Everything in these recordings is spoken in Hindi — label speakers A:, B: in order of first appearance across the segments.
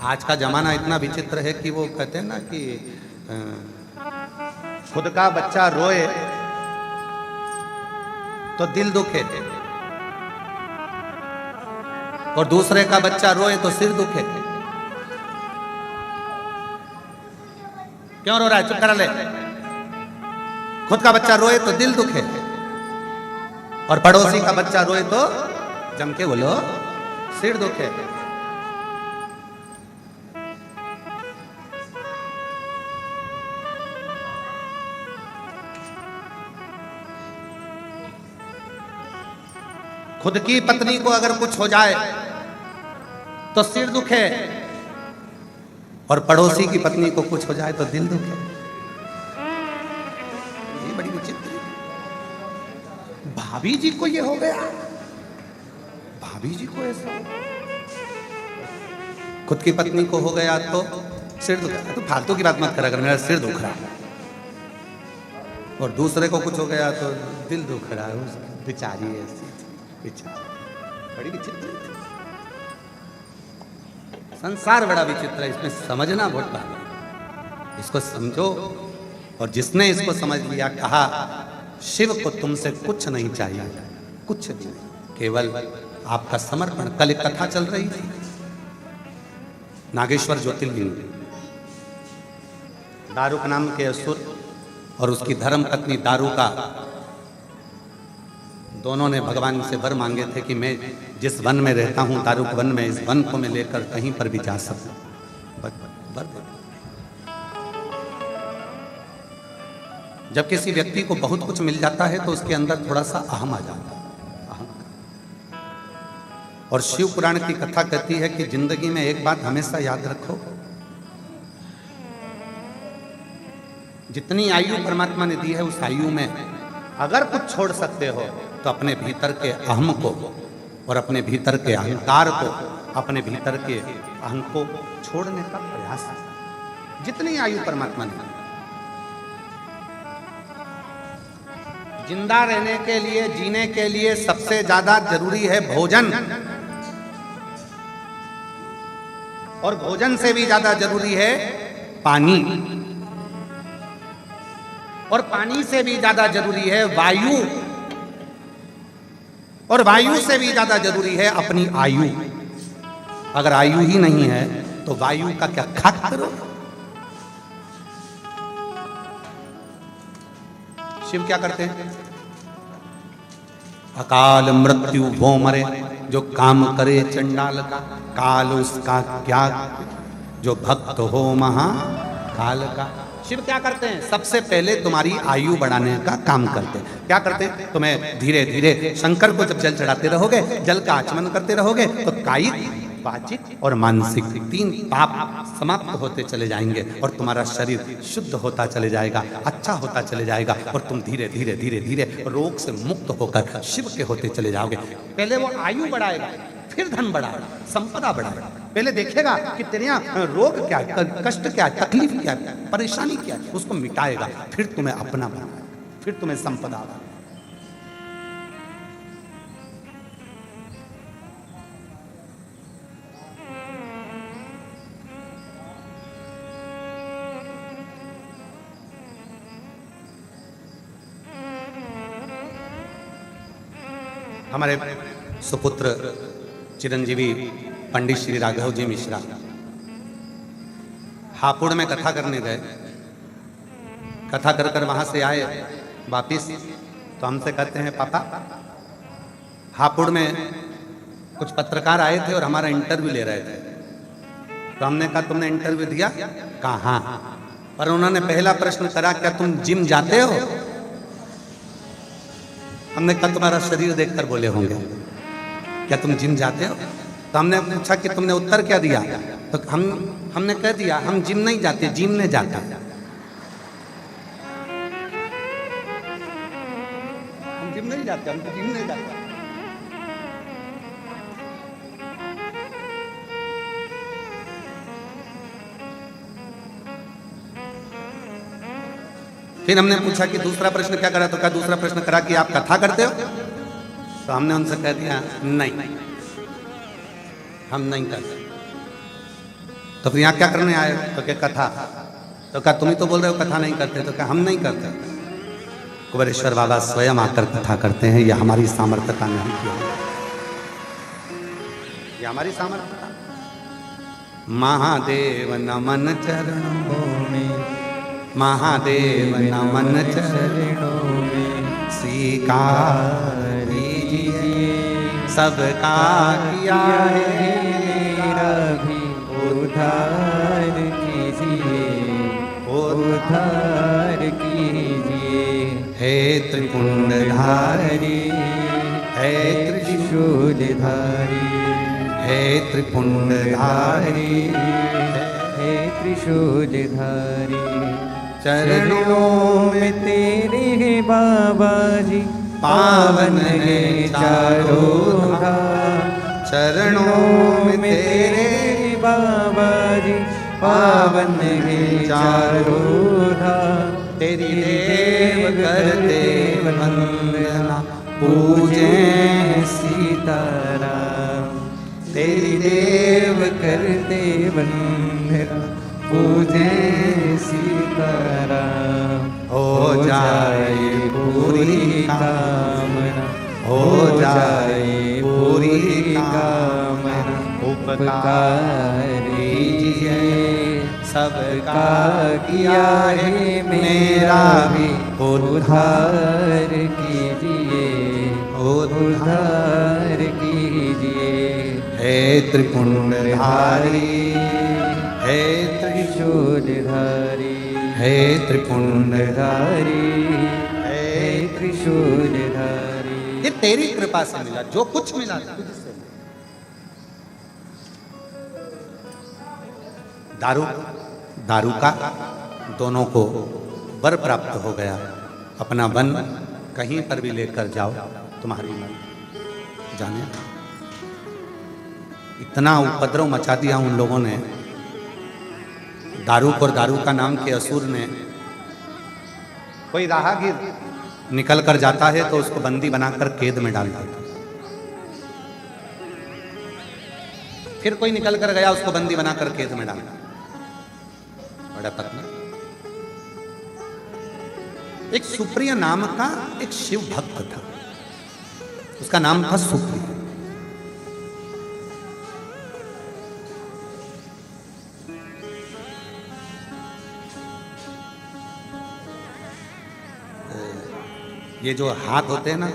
A: आज का जमाना इतना विचित्र है कि वो कहते हैं ना कि खुद का बच्चा रोए तो दिल दुखे और दूसरे का बच्चा रोए तो सिर दुखे। क्यों रो रहा है? चुप करा ले। खुद का बच्चा रोए तो दिल दुखे और पड़ोसी का बच्चा रोए तो जम के बोलो सिर दुखे। खुद की पत्नी को अगर कुछ हो जाए तो सिर दुखे और पड़ोसी की पत्नी को कुछ हो जाए तो दिल दुखे। ये बड़ी विचित्र। भाभी जी को ये हो गया, भाभी जी को ऐसा, खुद की पत्नी को हो गया तो सिर दुख रहा। तो फालतू की बात मत करा कर, मेरा सिर दुख रहा है। और दूसरे को कुछ हो गया तो दिल दुख रहा है। बेचारी ऐसी बेचारी, बड़ी विचित्र। संसार बड़ा विचित्र है, इसमें समझना बहुत बात। इसको समझो। और जिसने इसको समझ लिया, कहा शिव को तुमसे कुछ नहीं चाहिए, कुछ भी नहीं, केवल आपका समर्पण। कल एक कथा चल रही थी, नागेश्वर ज्योतिर्लिंग, दारुक नाम के असुर और उसकी धर्म पत्नी दारुका, दोनों ने भगवान से वर मांगे थे कि मैं जिस वन में रहता हूं, दारुक वन में, इस वन को मैं लेकर कहीं पर भी जा सकूं। जब किसी व्यक्ति को बहुत कुछ मिल जाता है तो उसके अंदर थोड़ा सा अहम आ जाता है। और शिव पुराण की कथा कहती है कि जिंदगी में एक बात हमेशा याद रखो, जितनी आयु परमात्मा ने दी है उस आयु में अगर कुछ छोड़ सकते हो तो अपने भीतर के अहम को और अपने भीतर के अहंकार को, अपने भीतर के अहम को छोड़ने का प्रयास है। जितनी आयु परमात्मा ने, जिंदा रहने के लिए, जीने के लिए सबसे ज्यादा जरूरी है भोजन, और भोजन से भी ज्यादा जरूरी है पानी, और पानी से भी ज्यादा जरूरी है वायु, और वायु से भी ज्यादा जरूरी है अपनी आयु। अगर आयु ही नहीं है तो वायु का क्या खाक करो। शिव क्या करते हैं? अकाल मृत्यु वो मरे जो काम करे चंडाल का, काल उसका क्या जो भक्त हो महाकाल का। शिव क्या करते हैं? सबसे पहले तुम्हारी आयु बढ़ाने का काम करते हैं। क्या करते हैं? तुम्हें धीरे धीरे शंकर को जब जल चढ़ाते रहोगे, जल का आचमन करते रहोगे, तो कायिक, वाचिक और मानसिक 3 पाप समाप्त होते चले जाएंगे और तुम्हारा शरीर शुद्ध होता चले जाएगा, अच्छा होता चले जाएगा, और तुम धीरे धीरे धीरे धीरे रोग से मुक्त होकर शिव के होते चले जाओगे। पहले वो आयु बढ़ाएगा, फिर धन बढ़ाएगा, संपदा बढ़ाएगा। पहले देखेगा कि तेरे यहाँ रोग क्या है, कष्ट क्या है, तकलीफ क्या है, परेशानी क्या है, उसको मिटाएगा, फिर तुम्हें अपना बनाएगा, फिर तुम्हें संपदा बनाएगा। हमारे सुपुत्र चिरंजीवी पंडित श्री राघव जी मिश्रा हापुड़ में कथा करने गए। कथा कर कर वहां से आए वापिस, तो हमसे कहते हैं पापा हापुड़ में कुछ पत्रकार आए थे और हमारा इंटरव्यू ले रहे थे। तो हमने कहा तुमने इंटरव्यू दिया? कहा हाँ। पर उन्होंने पहला प्रश्न करा, क्या तुम जिम जाते हो? हमने कहा तुम्हारा शरीर देखकर बोले होंगे, क्या तुम जिम जाते हो? तो हमने पूछा कि तुमने उत्तर क्या दिया? तो हमने कह दिया हम जिम नहीं जाते, जिम ने जाता। हम जिम नहीं जाते, हम तो जिम नहीं जाते। फिर हमने पूछा कि दूसरा प्रश्न क्या करा? तो क्या दूसरा प्रश्न करा कि आप कथा करते हो? तो हमने उनसे कह दिया नहीं, हम नहीं करते। तो फिर यहाँ क्या करने आए? तो क्या कथा? तो क्या तुम ही तो बोल रहे हो कथा नहीं करते? तो क्या हम नहीं करते? कुबेरेश्वर बाबा स्वयं आकर कथा करते हैं। यह हमारी सामर्थ्यता नहीं किया, ये हमारी सामर्थ्यता। महादेव नमन चरणों में, महादेव नमन चरणों में, स्वीकार कीजिए सबका किया है मेरा भी उद्धार कीजिए, उद्धार कीजिए। हे त्रिपुंडधारी, हे त्रिशूलधारी, हे त्रिपुंडधारी, हे त्रिशूलधारी। चरणों में तेरे बाबा जी पावन है चारों धाम। चरणों में तेरे बाबा जी पावन है चारों धाम। तेरी देव करते वंदना पूजे सीताराम। तेरी देव करते वंदना पूजे सीताराम। हो जाए पूरी कामना, हो जाए पूरी कामना। उपकार कीजिए सबका किया है मेरा भी उद्धार कीजिए, उद्धार कीजिए। हे त्रिपुंडधारी, हे त्रिशूलधारी, हे त्रिपुंडधारी, हे त्रिशूलधारी। ये तेरी कृपा से मिला, जो कुछ मिला तुझसे। दारू का दोनों को वर प्राप्त हो गया। अपना वन कहीं पर भी लेकर जाओ, तुम्हारी मन जाने। इतना उपद्रव मचा दिया उन लोगों ने, दारू और दारू का नाम के असुर ने। कोई राहगीर निकल कर जाता है तो उसको बंदी बनाकर कैद में डाल देता। फिर कोई निकल कर गया, उसको बंदी बनाकर कैद में डाल दिया। बड़ा पत्नी। एक सुप्रिय नाम का एक शिव भक्त था, उसका नाम था सुप्रिय। ये जो हाथ होते हैं ना,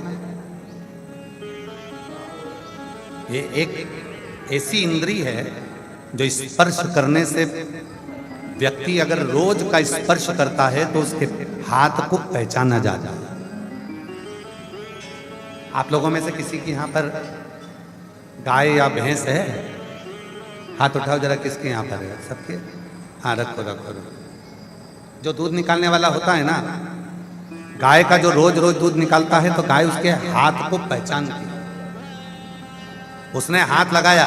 A: ये एक ऐसी इंद्री है जो स्पर्श करने से व्यक्ति अगर रोज का स्पर्श करता है तो उसके हाथ को पहचाना जाता है। आप लोगों में से किसी की यहां पर गाय या भैंस है? हाथ उठाओ जरा, किसके यहां पर है? सबके? हाँ, रखो रखो रखो। जो दूध निकालने वाला होता है ना, गाय का जो रोज रोज दूध निकालता है तो गाय उसके हाथ को पहचानती है। उसने हाथ लगाया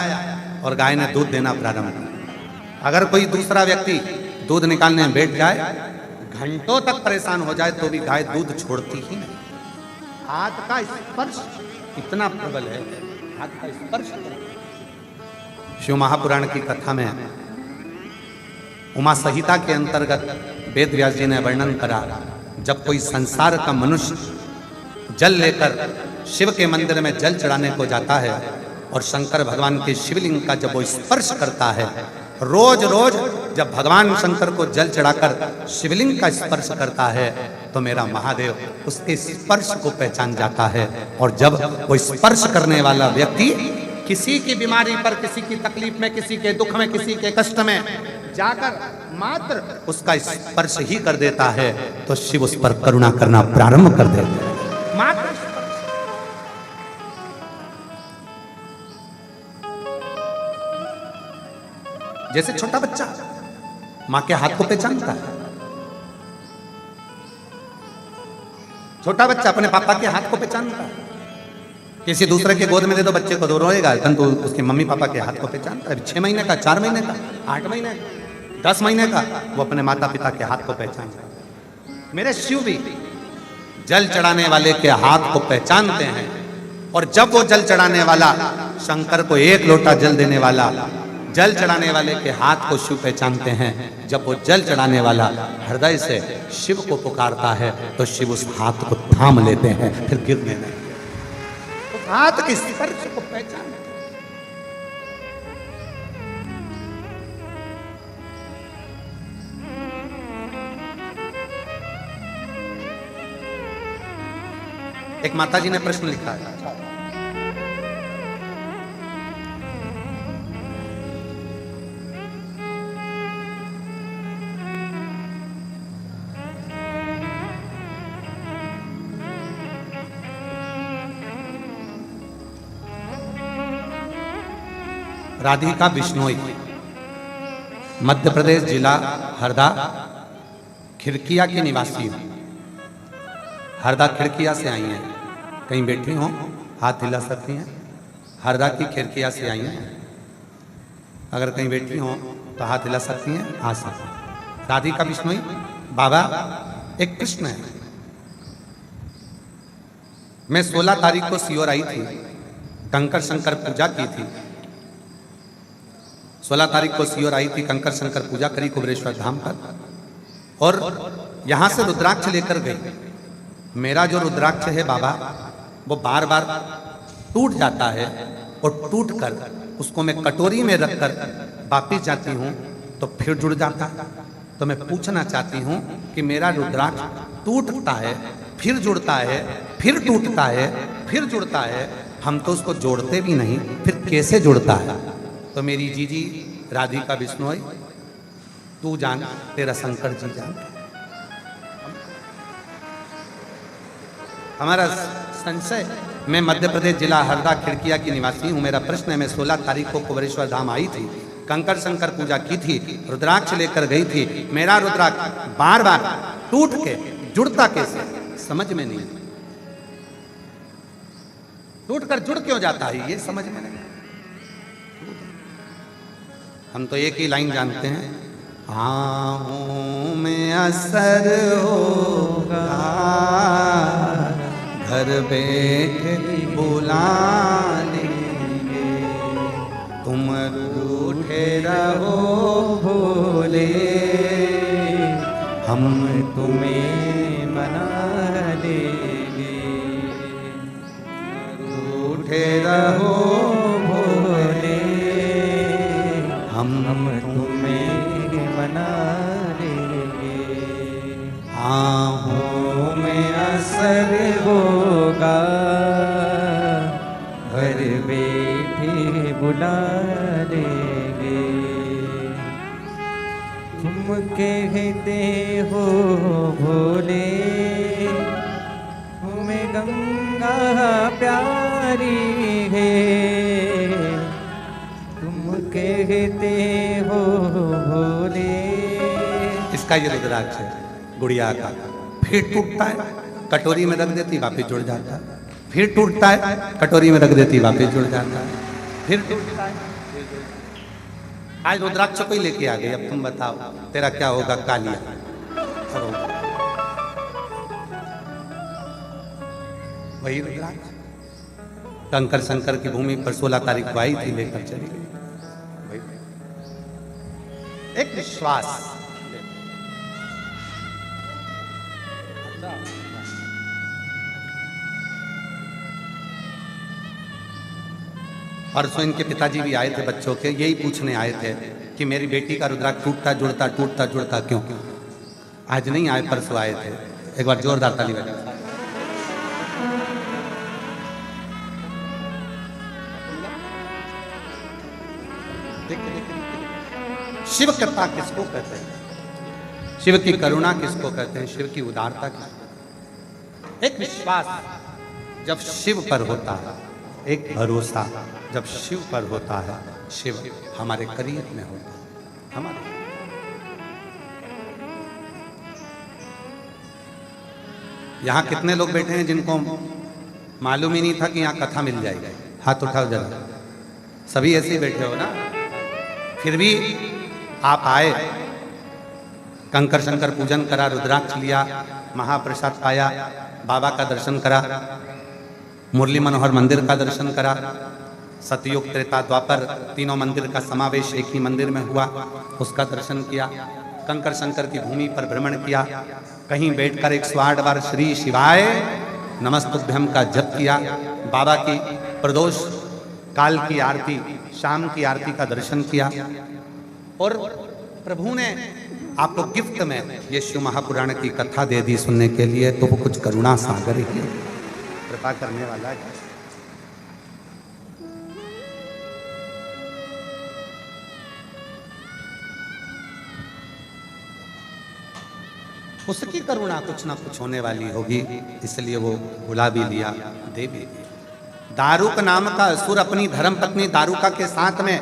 A: और गाय ने दूध देना प्रारंभ किया। अगर कोई दूसरा व्यक्ति दूध निकालने में बैठ जाए, घंटों तक परेशान हो जाए, तो भी गाय दूध छोड़ती ही नहीं। हाथ का स्पर्श इतना प्रबल है, हाथ का स्पर्श। शिव महापुराण की कथा में उमा संहिता के अंतर्गत वेद व्यास जी ने वर्णन करा, जब कोई संसार का मनुष्य जल लेकर शिव के मंदिर में जल चढ़ाने को जाता है और शंकर भगवान के शिवलिंग का जब वो स्पर्श करता है, रोज रोज जब भगवान शंकर को जल चढ़ाकर शिवलिंग का स्पर्श करता है, तो मेरा महादेव उसके स्पर्श को पहचान जाता है। और जब वो स्पर्श करने वाला व्यक्ति किसी की बीमारी पर, किसी की तकलीफ में, किसी के दुख में, किसी के कष्ट में जाकर मात्र उसका स्पर्श ही कर देता है, तो शिव उस पर करुणा करना प्रारंभ कर देते हैं। मात्र जैसे छोटा बच्चा मां के हाथ को पहचानता है। छोटा बच्चा अपने पापा के हाथ को पहचानता है। किसी दूसरे के गोद में दे दो बच्चे को, तो रोएगा, परंतु उसके मम्मी पापा के हाथ को पहचानता है। 6 महीने का, 4 महीने का, 8 महीने का, 10 महीने का, वो अपने माता पिता के हाथ को पहचानता है। मेरे शिव भी जल चढ़ाने वाले के हाथ को पहचानते हैं। और जब वो जल चढ़ाने वाला शंकर को 1 लोटा जल देने वाला जल चढ़ाने वाले के हाथ को शिव पहचानते हैं। जब वो जल चढ़ाने वाला हृदय से शिव को पुकारता है तो शिव उस हाथ को थाम लेते हैं, फिर गिरने नहीं देते। उस हाथ के स्पर्श को पहचान। एक माताजी ने प्रश्न लिखा है, राधिका बिश्नोई, मध्य प्रदेश जिला हरदा खिड़किया की निवासी हूं। हरदा खिड़किया से आई हैं, कहीं बैठी हो हाथ हिला सकती हैं। हरदा की खिड़किया से आई हैं, अगर कहीं बैठी हो तो हाथ हिला सकती हैं, आ सकती हैं। राधिका बिश्नोई बाबा एक कृष्ण है। मैं 16 तारीख को सीहोर आई थी, कंकर शंकर पूजा की थी। 16 तारीख को सीहोर आई थी, कंकर शंकर पूजा करी कुबेरेश्वर धाम पर, और यहां से रुद्राक्ष लेकर गई। मेरा जो रुद्राक्ष है बाबा वो बार बार टूट जाता है, और टूट कर उसको मैं कटोरी में रखकर वापिस जाती हूँ तो फिर जुड़ जाता है। तो मैं पूछना चाहती हूँ कि मेरा रुद्राक्ष टूटता है, फिर जुड़ता है, फिर टूटता है, फिर जुड़ता है, हम तो उसको जोड़ते भी नहीं, फिर कैसे जुड़ता है? तो मेरी जीजी राधिका बिश्नोई, तू जान, तेरा शंकर जी जान। हमारा संशय, मैं मध्य प्रदेश जिला हरदा खिड़किया की निवासी हूँ। मेरा प्रश्न है, मैं 16 तारीख को कुबेरेश्वर धाम आई थी, कंकर शंकर पूजा की थी, रुद्राक्ष लेकर गई थी। मेरा रुद्राक्ष बार बार टूट के जुड़ता कैसे, समझ में नहीं। टूट कर जुड़ क्यों जाता है, ये समझ में नहीं। हम तो एक ही लाइन जानते हैं, आहों में असर होगा, घर बैठे बुला लेंगे, तुम रूठे रहो भोले, हम तुम्हें मना लेंगे, रूठे रहो भोले, हम तुम्हें मना लेंगे, आहों में असर होगा, घर बैठे बुला लेंगे, तुम कहते हो भोले, तुम्हें गंगा प्यारी है, कहते हो भोले। इसका ये रुद्राक्ष है गुड़िया का। फिर टूटता है, कटोरी में रख देती, वापिस जुड़ जाता है, फिर टूटता है, कटोरी में रख देती, वापिस जुड़ जाता है, फिर टूटता है। आज रुद्राक्ष को ही लेके आ गई, अब तुम बताओ तेरा क्या होगा कालिया। वही रुद्राक्ष कंकर शंकर की भूमि पर 16 तारीख को आई थी, लेकर चली गई। एक विश्वास, परसों इनके पिताजी भी आए थे, बच्चों के यही पूछने आए थे कि मेरी बेटी का रुद्राक्ष टूटता जुड़ता क्यों। आज नहीं आए, परसों आए थे। एक बार जोरदार ताली बजा। शिव कृपा किसको कहते हैं, शिव की करुणा किसको कहते हैं, शिव की उदारता किसको। एक विश्वास जब शिव पर होता है, एक भरोसा जब शिव पर होता है, शिव हमारे करीब में होता है। हमारे यहां कितने लोग बैठे हैं जिनको मालूम ही नहीं था कि यहां कथा मिल जाएगी? हाथ उठाओ जरा। सभी ऐसे ही बैठे हो ना, फिर भी आप आए, कंकर शंकर पूजन करा, रुद्राक्ष लिया, महाप्रसाद पाया, बाबा का दर्शन करा, मुरली मनोहर मंदिर का दर्शन करा, सतयुग त्रेता द्वापर तीनों मंदिर का समावेश एक ही मंदिर में हुआ, उसका दर्शन किया। कंकर शंकर की भूमि पर भ्रमण किया, कहीं बैठकर 108 बार श्री शिवाय नमस्तुभ्यम का जप किया। बाबा की प्रदोष काल की आरती, शाम की आरती का दर्शन किया। और प्रभु ने आपको गिफ्ट में ये शिव महापुराण की कथा दे दी सुनने के लिए, तो वो कुछ करुणा सागर ही कृपा करने वाला है। उसकी करुणा कुछ ना कुछ होने वाली होगी, इसलिए वो बुला भी लिया, दे भी दिया। दारुक नाम का असुर अपनी धर्म पत्नी दारुका के साथ में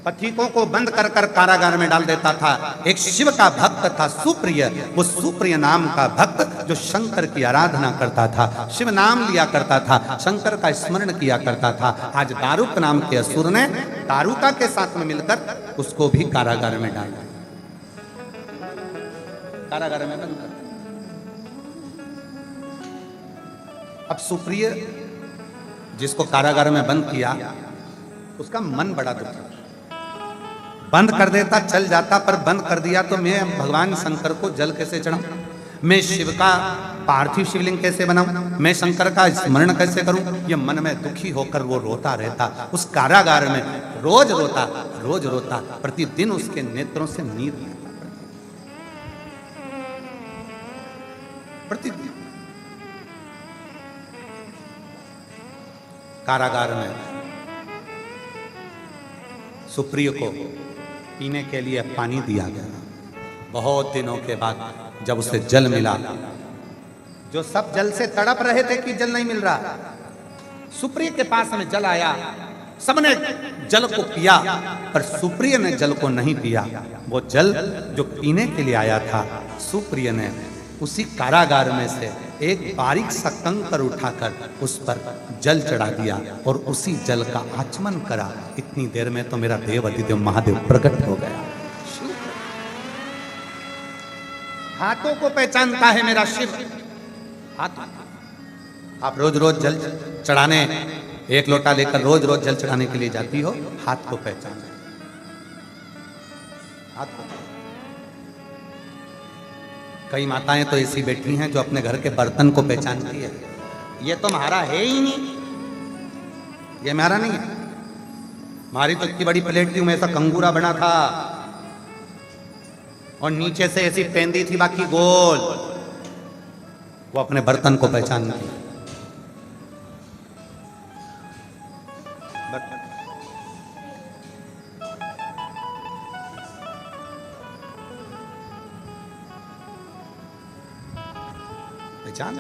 A: पथिकों को बंद कर कर कारागार में डाल देता था। एक शिव का भक्त था सुप्रिय, वो सुप्रिय नाम का भक्त जो शंकर की आराधना करता था, शिव नाम लिया करता था, शंकर का स्मरण किया करता था। आज दारुक नाम के असुर ने दारुका के साथ में मिलकर उसको भी कारागार में डाल दिया, कारागार में बंद कर। अब सुप्रिय जिसको कारागार में बंद किया, उसका मन बड़ा दुखी, बंद कर देता चल जाता, पर बंद कर दिया तो मैं भगवान शंकर को जल कैसे चढ़ाऊं, मैं शिव का पार्थिव शिवलिंग कैसे बनाऊं, मैं शंकर का स्मरण कैसे करूं। ये मन में दुखी होकर वो रोता रहता, उस कारागार में रोज रोता, प्रतिदिन उसके नेत्रों से नीर प्रतिदिन। कारागार में सुप्रिय को पीने के लिए पानी दिया गया। बहुत दिनों के बाद जब उसे जल मिला, जो सब जल से तड़प रहे थे कि जल नहीं मिल रहा, सुप्रिय के पास में जल आया, सबने जल को पिया, पर सुप्रिय ने जल को नहीं पिया। वो जल जो पीने के लिए आया था, सुप्रिय ने उसी कारागार में से एक बारीक सा कंकर उठाकर उस पर जल चढ़ा दिया और उसी जल का आचमन करा। इतनी देर में तो मेरा देव अधिदेव महादेव प्रकट हो गया। हाथों को पहचानता है मेरा शिव, हाथों। आप रोज रोज जल चढ़ाने, एक लोटा लेकर रोज रोज जल चढ़ाने के लिए जाती हो, हाथ को पहचान, हाथ को। कई माताएं तो ऐसी बैठी हैं जो अपने घर के बर्तन को पहचानती है, ये तो हमारा है ही नहीं, ये हमारा नहीं है। हमारी तो इतनी बड़ी प्लेट थी, में ऐसा कंगूरा बना था और नीचे से ऐसी पेंदी थी, बाकी गोल। वो अपने बर्तन को पहचानती है। पहचान।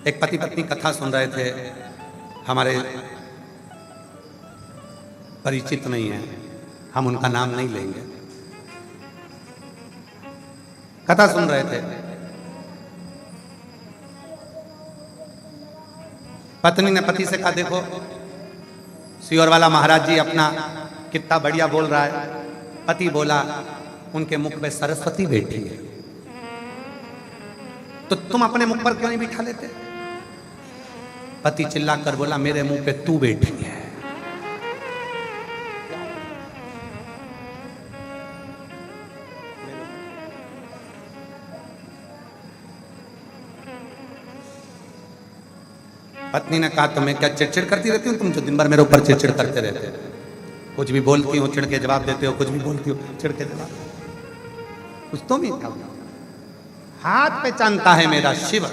A: एक पति पत्नी कथा सुन रहे थे, हमारे परिचित नहीं है, हम उनका नाम नहीं लेंगे। कथा सुन रहे थे, पत्नी ने पति से कहा, देखो सियोर वाला महाराज जी अपना कितना बढ़िया बोल रहा है। पति बोला, उनके मुख पे सरस्वती बैठी है, तो तुम अपने मुख पर क्यों नहीं बिठा लेते। पति चिल्लाकर बोला, मेरे मुंह पे तू बैठी है। पत्नी ने कहा, तो मैं क्या चिड़चिड़ करती रहती हूँ, तुम जो दिन भर मेरे ऊपर चिड़चिड़ करते रहते हो, कुछ भी बोलती हो चिड़ के जवाब देते हो, कुछ भी बोलती हो चिड़ के जवाब, कुछ तो नहीं था। हाथ पहचानता है मेरा शिव,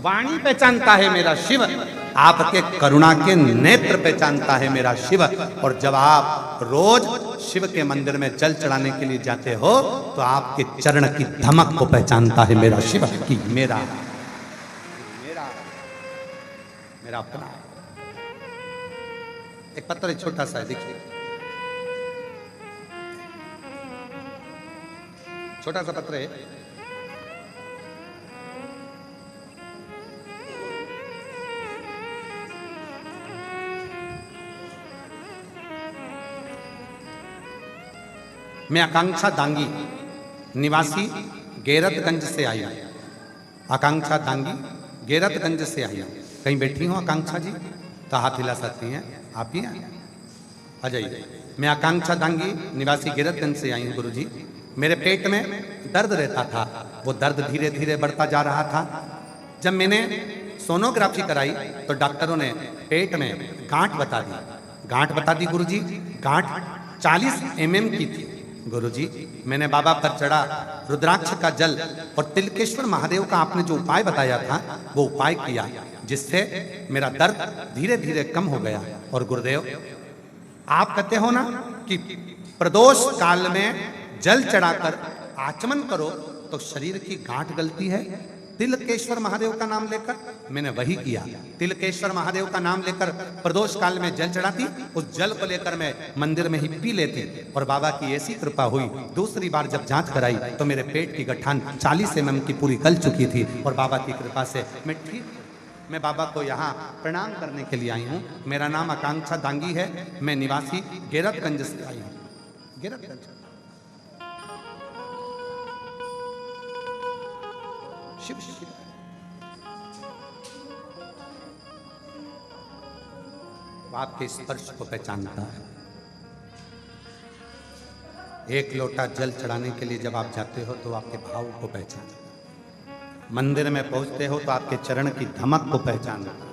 A: वाणी पहचानता है मेरा शिव, आपके करुणा के नेत्र पहचानता है मेरा शिव। और जब आप रोज शिव के मंदिर में जल चढ़ाने के लिए जाते हो, तो आपके चरण की धमक को पहचानता है मेरा शिव कि मेरा मेरा मेरा अपना। एक पत्र छोटा सा है, देखिए, छोटा सा पत्र है। मैं आकांक्षा दांगी, निवासी गैरतगंज से आई। आकांक्षा दांगी गैरतगंज से आई हूँ। कहीं बैठी हूँ आकांक्षा जी तो हाथ हिला सकती हैं, आप ही हैं? आ जाइए। मैं आकांक्षा दांगी निवासी गैरतगंज से आई हूँ गुरुजी। मेरे पेट में दर्द रहता था, वो दर्द धीरे धीरे बढ़ता जा रहा था। जब मैंने सोनोग्राफी कराई तो डॉक्टरों ने पेट में गांठ बता दी। गांठ बता दी गुरुजी, गांठ 40 mm की थी। गुरुजी मैंने बाबा पर चढ़ा रुद्राक्ष का जल और तिलकेश्वर महादेव का आपने जो उपाय बताया था वो उपाय किया, जिससे मेरा दर्द धीरे धीरे कम हो गया। और गुरुदेव आप कहते हो ना कि प्रदोष काल में जल चढ़ाकर आचमन करो तो शरीर की गांठ गलती है। तिलकेश्वर महादेव का नाम लेकर मैंने वही किया। तिलकेश्वर महादेव का नाम लेकर प्रदोष काल में जल चढ़ाती, उस जल को लेकर मैं मंदिर में ही पी लेती और बाबा की ऐसी कृपा हुई। दूसरी बार जब जांच कराई तो मेरे पेट की गठान 40 mm की पूरी गल चुकी थी और बाबा की कृपा से मैं ठीक। मैं बाबा को यहाँ प्रणाम करने के लिए आई हूँ। मेरा नाम आकांक्षा दांगी है, मैं निवासी गैरतगंज से आई हूँ। गैरतगंज शिव शिव। वो आपके स्पर्श को पहचानता है। एक लोटा जल चढ़ाने के लिए जब आप जाते हो तो आपके भाव को पहचानता है। मंदिर में पहुंचते हो तो आपके चरण की धमक को पहचानता है।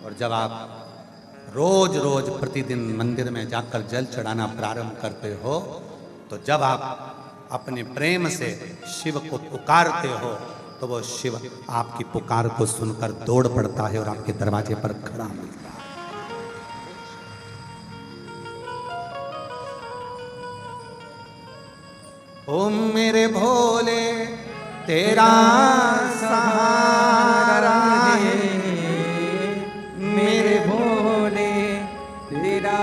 A: और जब आप रोज रोज प्रतिदिन मंदिर में जाकर जल चढ़ाना प्रारंभ करते हो तो जब आप अपने प्रेम से शिव को पुकारते हो तो वो शिव आपकी पुकार को सुनकर दौड़ पड़ता है और आपके दरवाजे पर खड़ा मिलता है। ओम मेरे भोले तेरा सहारा है,
B: मेरे भोले तेरा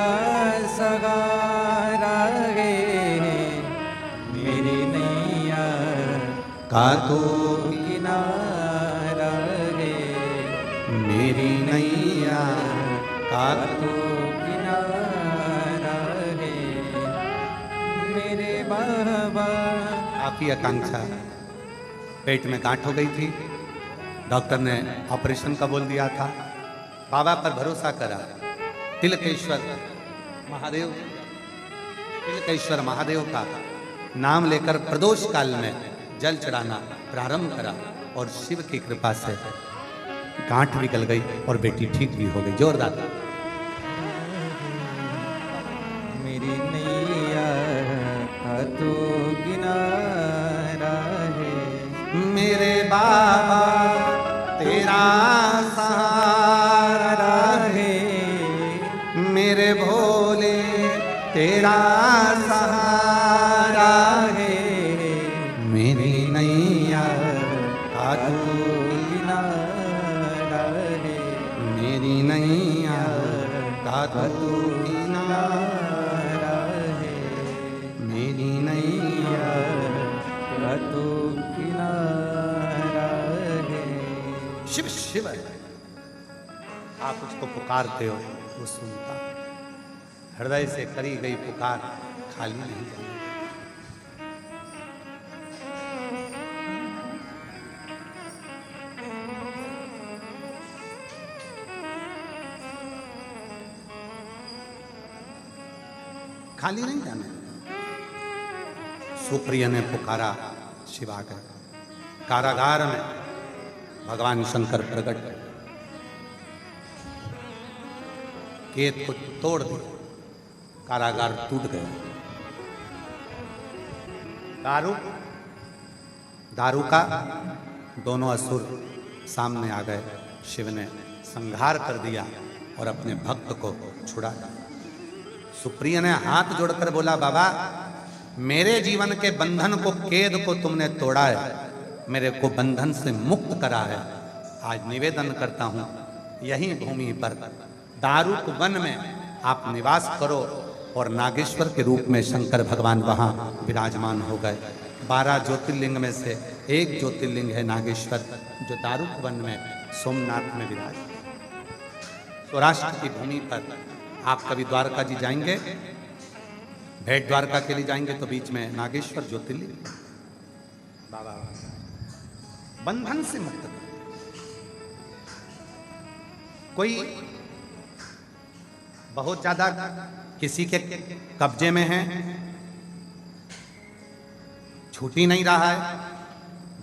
B: सहारा है, मेरी नैया
A: का तो
B: किनारा है,
A: मेरी नैया का
B: तो किनारा है, मेरे बाबा।
A: आपकी आकांक्षा पेट में गांठ हो गई थी, डॉक्टर ने ऑपरेशन का बोल दिया था। बाबा पर भरोसा करा, तिलकेश्वर महादेव, तिलकेश्वर महादेव का नाम लेकर प्रदोष काल में जल चढ़ाना प्रारंभ करा और शिव की कृपा से गांठ भी गल गई और बेटी ठीक भी हो गई। जोरदार।
B: मेरी नैया का तो किनारा है,
A: मेरे बाबा तेरा सहारा है, मेरे भोले तेरा सहारा है, मेरी नैया का तू
B: किनारा है,
A: मेरी नैया का तू
B: किनारा है,
A: मेरी नैया
B: का तो किनारा है।
A: शिव शिव है। आप उसको पुकारते हो वो सुनता। हृदय से करी गई पुकार खाली नहीं जाती। खाली नहीं जाने। सुप्रिय ने पुकारा, शिव आ गए। कारागार में भगवान शंकर प्रकट हुए, केत को तोड़ दिया, कारागार टूट गया। दारू का दोनों असुर सामने आ गए। शिव ने संहार कर दिया और अपने भक्त को छुड़ा दिया। सुप्रिय ने हाथ जोड़कर बोला, बाबा मेरे जीवन के बंधन को, कैद को तुमने तोड़ा है, मेरे को बंधन से मुक्त करा है। आज निवेदन करता हूं यही भूमि पर दारुक वन में आप निवास करो। और नागेश्वर के रूप में शंकर भगवान वहां विराजमान हो गए। 12 ज्योतिर्लिंग में से एक ज्योतिर्लिंग है नागेश्वर, जो दारुक वन में सोमनाथ में विराज। सौराष्ट्र की भूमि पर आप कभी द्वारका जी जाएंगे, भेंट द्वारका के लिए जाएंगे तो बीच में नागेश्वर ज्योतिर्लिंग। बाबा बंधन से मुक्त करो। कोई बहुत ज्यादा किसी के कब्जे में है, छूट ही नहीं रहा है,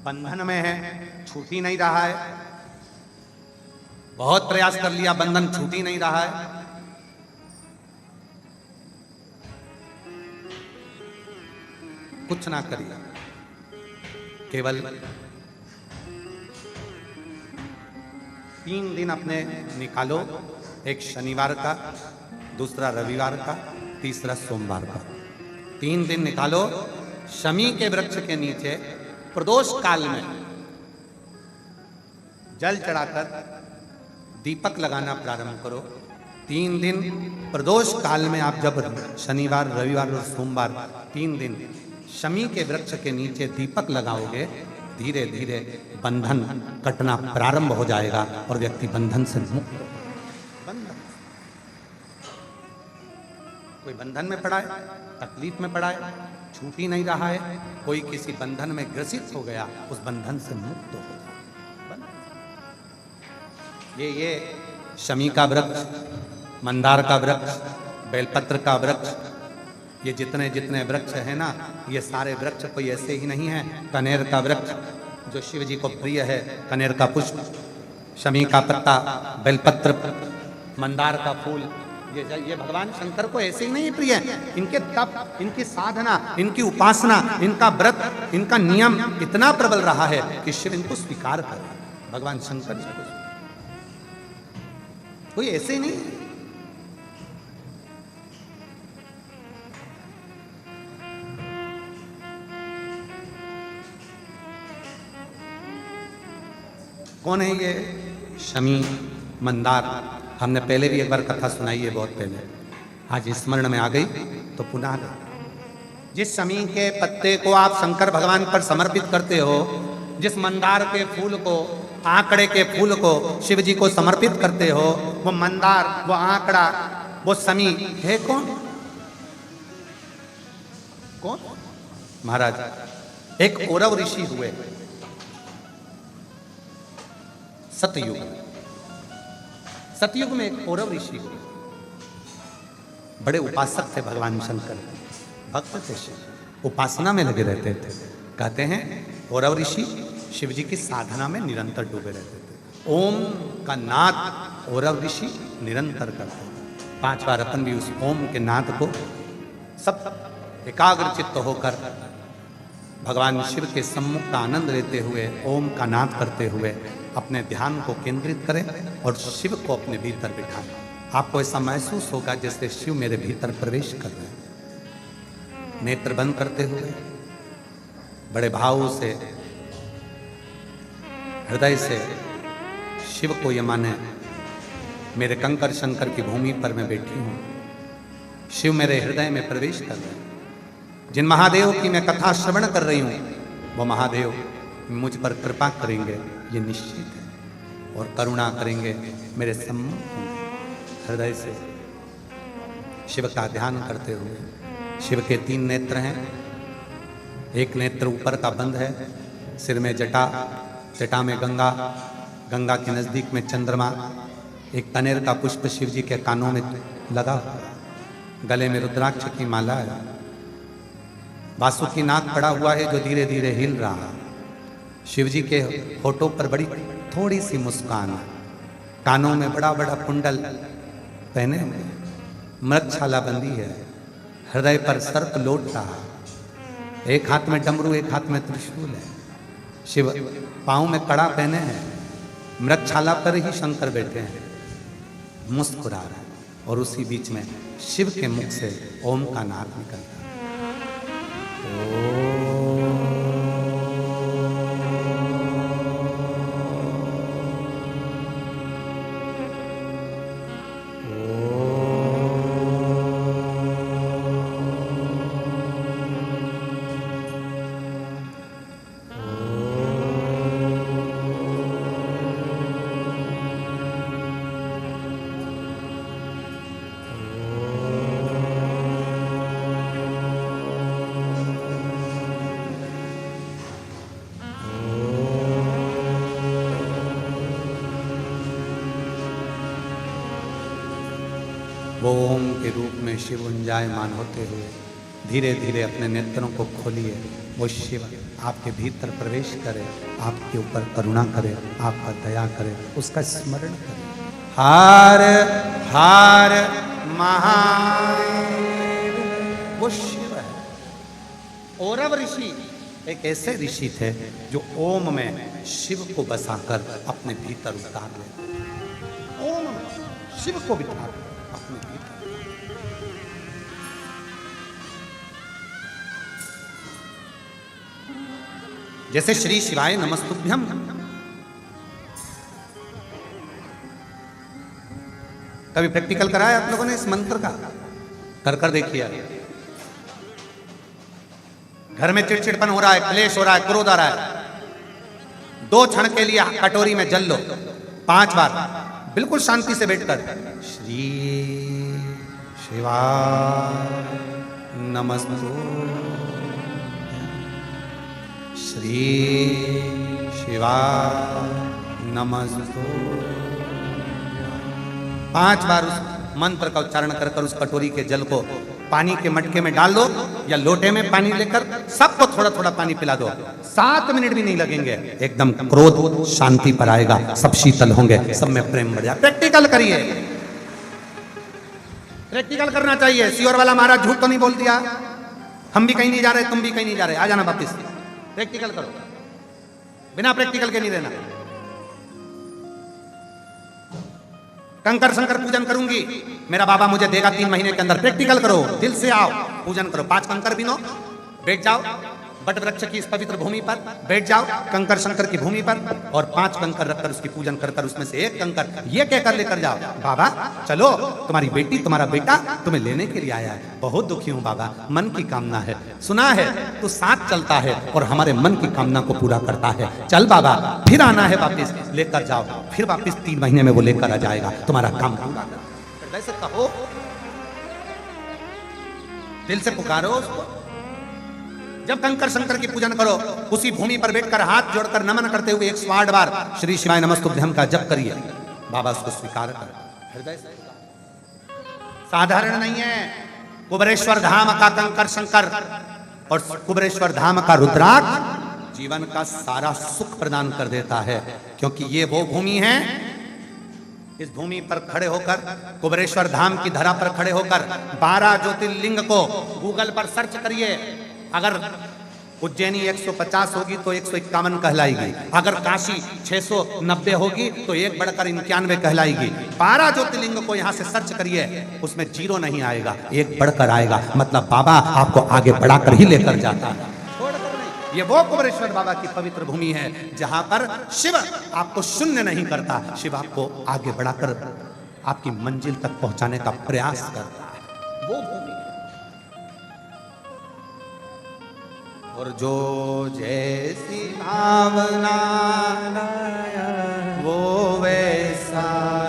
A: बंधन में है, छूट ही नहीं रहा है, बहुत प्रयास कर लिया, बंधन छूट ही नहीं रहा है। कुछ ना करिए, केवल 3 दिन अपने निकालो, एक शनिवार का, दूसरा रविवार का, तीसरा सोमवार का। 3 दिन निकालो, शमी के वृक्ष के नीचे प्रदोष काल में जल चढ़ाकर दीपक लगाना प्रारंभ करो। 3 दिन प्रदोष काल में आप जब शनिवार, रविवार और सोमवार 3 दिन शमी के वृक्ष के नीचे दीपक लगाओगे, धीरे धीरे बंधन कटना प्रारंभ हो जाएगा और व्यक्ति बंधन से मुक्त हो। बंधन, कोई बंधन में पड़ा है, तकलीफ में पड़ा है, छूट ही नहीं रहा है, कोई किसी बंधन में ग्रसित हो गया, उस बंधन से मुक्त हो जाए। ये शमी का वृक्ष, मंदार का वृक्ष, बेलपत्र का वृक्ष, ये जितने जितने वृक्ष है ना, ये सारे वृक्ष कोई ऐसे ही नहीं है। कनेर का वृक्ष जो शिव जी को प्रिय है, कनेर का पुष्प, शमी का पत्ता, बेलपत्र, मंदार का फूल, ये भगवान शंकर को ऐसे ही नहीं प्रिय है। इनके तप, इनकी साधना, इनकी उपासना, इनका व्रत, इनका नियम इतना प्रबल रहा है कि शिव इनको स्वीकार करे। भगवान शंकर जी को कोई ऐसे ही नहीं। कौन है ये शमी, मंदार? हमने पहले भी एक बार कथा सुनाई है, बहुत पहले, आज स्मरण में आ गई तो पुनः। जिस शमी के पत्ते को आप शंकर भगवान पर समर्पित करते हो, जिस मंदार के फूल को, आंकड़े के फूल को शिव जी को समर्पित करते हो, वो मंदार, वो आंकड़ा, वो शमी है कौन? कौन? महाराज, एक औरव ऋषि हुए सतयुग। सतयुग में एक औरव ऋषि हुए, बड़े उपासक थे भगवान शंकर, भक्त थे, शिव उपासना में लगे रहते थे। कहते हैं औरव ऋषि शिव जी की साधना में निरंतर डूबे रहते थे। ओम का नाद औरव ऋषि निरंतर करते थे। 5 बार अपन भी उस ओम के नाद को सब एकाग्र चित्त होकर भगवान शिव के सम्मुख का आनंद लेते हुए, ओम का नाद करते हुए अपने ध्यान को केंद्रित करें और शिव को अपने भीतर बिठाएं। आपको ऐसा महसूस होगा जैसे शिव मेरे भीतर प्रवेश कर रहे हैं। नेत्र बंद करते हुए बड़े भाव से, हृदय से शिव को ये माने, मेरे कंकर शंकर की भूमि पर मैं बैठी हूं, शिव मेरे हृदय में प्रवेश कर रहे हैं। जिन महादेव की मैं कथा श्रवण कर रही हूं, वो महादेव मुझ पर कृपा करेंगे, ये निश्चित है, और करुणा करेंगे, मेरे सम्मुख हृदय से शिव का ध्यान करते हुए। शिव के 3 नेत्र हैं, एक नेत्र ऊपर का बंद है, सिर में जटा, जटा में गंगा, गंगा के नजदीक में चंद्रमा, एक कनेर का पुष्प शिव जी के कानों में लगा हुआ, गले में रुद्राक्ष की माला है, वासुकी नाग पड़ा हुआ है जो धीरे धीरे हिल रहा है। शिव जी के होठों पर बड़ी थोड़ी सी मुस्कान है, कानों में बड़ा बड़ा कुंडल पहने हुए, मृगछाला बंदी है, हृदय पर सर्प लौट रहा है, एक हाथ में डमरू, एक हाथ में त्रिशूल है। शिव पाँव में कड़ा पहने हैं, मृगछाला पर ही शंकर बैठे हैं, मुस्कुरा रहे हैं, और उसी बीच में शिव के मुख से ओम का नाद निकलता है। वो ओम के रूप में शिव उंजायमान होते हुए धीरे धीरे अपने नेत्रों को खोलिए। वो शिव आपके भीतर प्रवेश करे, आपके ऊपर करुणा करे, आप पर दया करे, उसका स्मरण करें। हर हर महादेव। वो शिव है। औरव ऋषि एक ऐसे ऋषि थे जो ओम में शिव को बसाकर अपने भीतर उतार लेते। ओम में शिव को बिठा अपने भीतर। जैसे श्री शिवाय नमस्तुभ्यम, कभी प्रैक्टिकल कराया आप लोगों ने इस मंत्र का? कर देखिए। घर में चिड़चिड़पन हो रहा है, क्लेश हो रहा है, क्रोध आ रहा है, 2 क्षण के लिए कटोरी में जल लो 5 बार, बिल्कुल शांति से बैठकर श्री शिवाय नमस्तुभ्यम, श्री शिवाय नमस्तुभ्यम। 5 बार उस मंत्र का उच्चारण कर उस कटोरी के जल को पानी के मटके में डाल दो या लोटे में पानी लेकर सबको थोड़ा थोड़ा पानी पिला दो। 7 मिनट भी नहीं लगेंगे, एकदम क्रोध शांति पर आएगा, सब शीतल होंगे, सब में प्रेम बढ़ जाएगा। प्रैक्टिकल करिए, प्रैक्टिकल करना चाहिए। सियोर वाला महाराज झूठ तो नहीं बोल दिया, हम भी कहीं नहीं जा रहे, तुम भी कहीं नहीं जा रहे, आ जाना वापिस। प्रैक्टिकल करो, बिना प्रैक्टिकल के नहीं रहना। कंकर शंकर पूजन करूंगी, मेरा बाबा मुझे देगा 3 महीने के अंदर। प्रैक्टिकल करो, दिल से आओ, पूजन करो। 5 कंकर बिनो, बैठ जाओ बट वृक्ष की इस पवित्र भूमि पर, बैठ जाओ कंकर शंकर की भूमि पर और 5 कंकर रखकर उसकी पूजन कर उसमें से 1 कंकर ये कहकर लेकर जाओ, बाबा चलो तुम्हारी बेटी तुम्हारा बेटा तुम्हें लेने के लिए आया है, बहुत दुखी हूं बाबा, मन की कामना है, सुना है तू साथ चलता है और हमारे मन की कामना को पूरा करता है, चल बाबा फिर आना है वापिस, लेकर जाओ। फिर वापिस 3 महीने में वो लेकर आ जाएगा, तुम्हारा काम पूरा कर। ऐसे कहो, दिल से पुकारो उसको। जब कंकर शंकर की पूजन करो, उसी भूमि पर बैठकर हाथ जोड़कर नमन करते हुए 108 बार श्री शिवाय नमस्तुभ्यम का जप करिए, बाबा उसको स्वीकार कर हृदय से। साधारण नहीं है, कुबरेश्वर धाम का कंकर शंकर और कुबरेश्वर धाम का रुद्राक्ष जीवन का सारा सुख प्रदान कर देता है, क्योंकि ये वो भूमि है। इस भूमि पर खड़े होकर, कुबरेश्वर धाम की धरा पर खड़े होकर 12 ज्योतिर्लिंग को गूगल पर सर्च करिए। अगर उज्जैनी 150 होगी तो 151 कहलाएगी, अगर काशी 690 होगी तो 1 बढ़कर 91 कहलाएगी। 12 ज्योतिर्लिंग को यहाँ से सर्च करिए, उसमें 0 नहीं आएगा, 1 बढ़कर आएगा, मतलब बाबा आपको आगे बढ़ाकर ही लेकर जाता है, छोड़कर नहीं। ये वो कुबरेश्वर बाबा की पवित्र भूमि है जहां पर शिव आपको शून्य नहीं करता, शिव आपको आगे बढ़ाकर आपकी मंजिल तक पहुंचाने का प्रयास करता है, वो भूमि। और जो जैसी भावना वो वैसा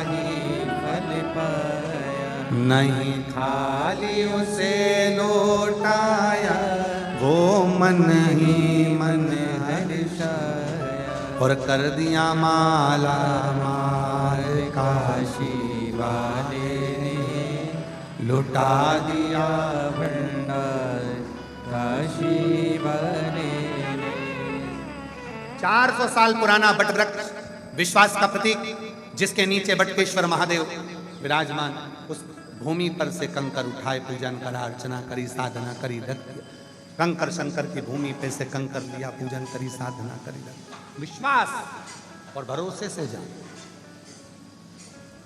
A: ही
B: फल पाया,
A: नहीं खाली उसे लौटाया, वो मन ही मन हर्षाया, और कर दिया माला माल काशी वाले ने लुटा दिया
B: भंडार काशी वाले ने।
A: 400 साल पुराना बटवृक्ष, विश्वास का प्रतीक, जिसके नीचे बटकेश्वर महादेव विराजमान, उस भूमि पर से कंकर उठाए, पूजन करा, अर्चना करी, साधना करी, रख दिया। कंकर शंकर की भूमि पे से कंकर लिया, पूजन करी, साधना करी, रख। विश्वास और भरोसे से जाओ,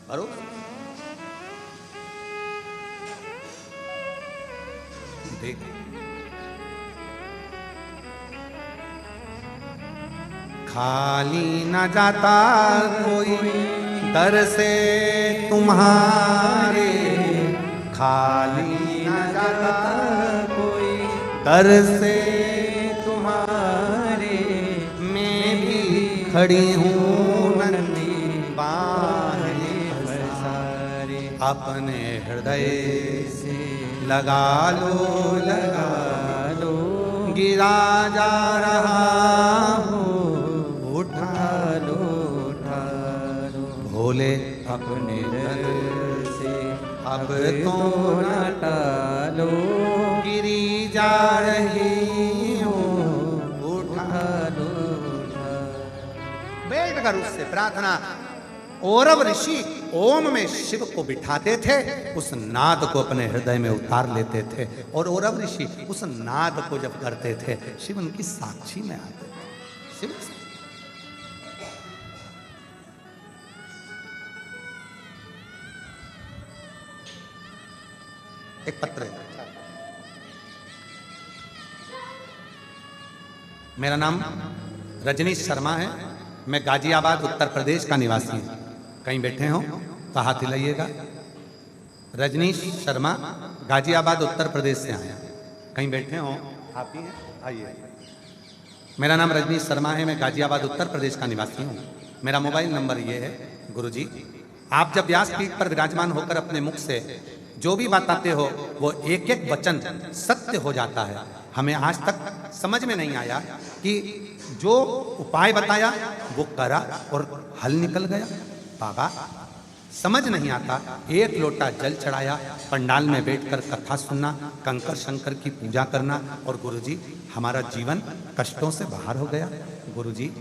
A: भरोसे। देख खाली न जाता कोई दर से तुम्हारे, खाली न जाता कोई दर से तुम्हारे, मैं भी खड़ी हूँ नंदी बाहे सारे, अपने हृदय से लगा लो, गिरा जा रहा हूँ, उठा लो, भोले
B: अपने दर से
A: अब
B: तो न टालो,
A: गिरी जा रही हूँ,
B: उठा लो उठा।
A: बैठ कर उससे प्रार्थना। औरव ऋषि ओम में शिव को बिठाते थे, उस नाद को अपने हृदय में उतार लेते थे, और औरव ऋषि उस नाद को जब करते थे, शिव उनकी साक्षी में आते थे। शिव एक पत्र है। मेरा नाम रजनीश शर्मा है, मैं गाजियाबाद उत्तर प्रदेश का निवासी हूँ। कहीं बैठे हो तो हाथ हिलाइएगा। रजनीश शर्मा, गाजियाबाद उत्तर प्रदेश से आया। कहीं बैठे हो आप ही हैं, आइए। मेरा नाम रजनीश शर्मा है, मैं गाजियाबाद उत्तर प्रदेश का निवासी हूँ। मेरा मोबाइल नंबर ये है। गुरुजी, आप जब व्यासपीठ पर विराजमान होकर अपने मुख से जो भी बताते हो वो एक एक वचन सत्य हो जाता है। हमें आज तक समझ में नहीं आया कि जो उपाय बताया वो करा और हल निकल गया। बाबा, समझ नहीं आता, एक लोटा जल चढ़ाया, पंडाल में बैठकर कथा सुनना, कंकर शंकर की पूजा करना, और गुरुजी हमारा जीवन कष्टों से बाहर हो गया। गुरुजी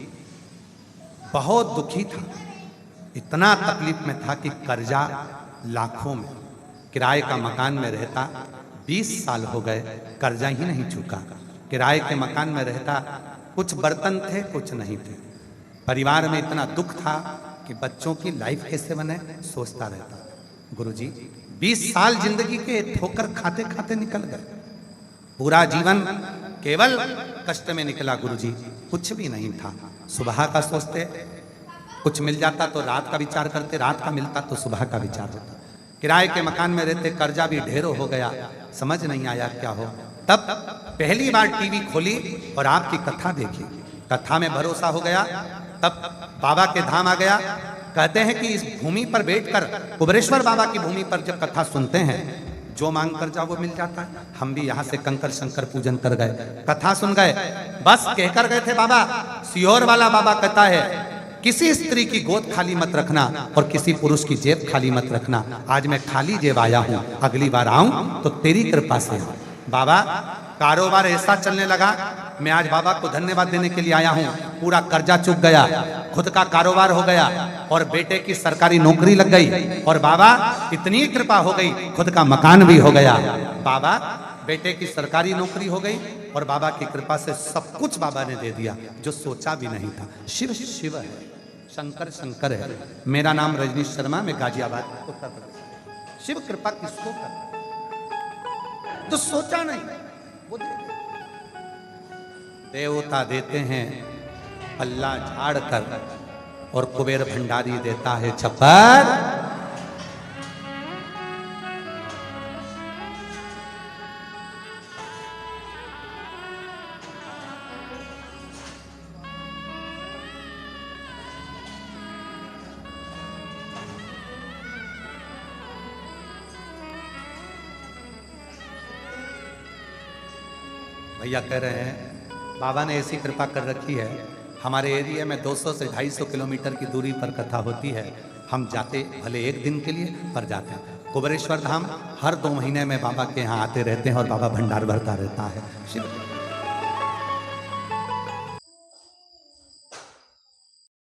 A: बहुत दुखी था, इतना तकलीफ में था कि कर्जा लाखों में, किराए का मकान में रहता, 20 साल हो गए कर्जा ही नहीं चुका। किराए के मकान में रहता, कुछ बर्तन थे कुछ नहीं थे। परिवार में इतना दुख था कि बच्चों की लाइफ कैसे बने सोचता रहता। गुरुजी 20 साल जिंदगी के ठोकर खाते खाते निकल गए, पूरा जीवन केवल कष्ट में निकला। गुरुजी कुछ भी नहीं था। सुबह का सोचते, कुछ मिल जाता तो रात का विचार करते, रात का मिलता तो सुबह का विचार होता। किराए के मकान में रहते, कर्जा भी ढेरों हो गया, समझ नहीं आया क्या हो। तब पहली बार टीवी खोली और आपकी कथा देखी, कथा में भरोसा हो गया। तब बाबा के धाम आ गया। कहते हैं कि इस भूमि पर बैठकर, कुबेरेश्वर बाबा की भूमि पर जब कथा सुनते हैं, जो मांग कर जाओ वो मिल जाता है। हम भी यहाँ से कंकर शंकर पूजन कर गए, कथा सुन गए, बस कहकर गए थे बाबा। सियोर वाला बाबा कहता है किसी स्त्री की गोद खाली मत रखना और किसी पुरुष की जेब खाली मत रखना। आज मैं खाली जेब आया हूँ, अगली बार आऊं तो तेरी कृपा से आऊं। बाबा कारोबार ऐसा चलने लगा, मैं आज बाबा को धन्यवाद देने के लिए आया हूँ। पूरा कर्जा चुक गया, खुद का कारोबार हो गया, और बेटे की सरकारी नौकरी लग गई, और बाबा इतनी कृपा हो गई खुद का मकान भी हो गया। बाबा बेटे की सरकारी नौकरी हो गई और बाबा की कृपा से सब कुछ बाबा ने दे दिया जो सोचा भी नहीं था। शिव शिव है, शंकर शंकर है। मेरा नाम रजनीश शर्मा, मैं गाजियाबाद उत्तर प्रदेश। शिव कृपा किसको कर, तो सोचा नहीं वो दे दे। देवता देते हैं पल्ला झाड़ कर और कुबेर भंडारी देता है छप्पर। भैया कह रहे हैं बाबा ने ऐसी कृपा कर रखी है, हमारे एरिया में 200 से 250 किलोमीटर की दूरी पर कथा होती है। हम जाते भले एक दिन के लिए, पर जाते हैं। कुबेरेश्वर धाम हर 2 महीने में बाबा के यहाँ आते रहते हैं और बाबा भंडार भरता रहता है। शिव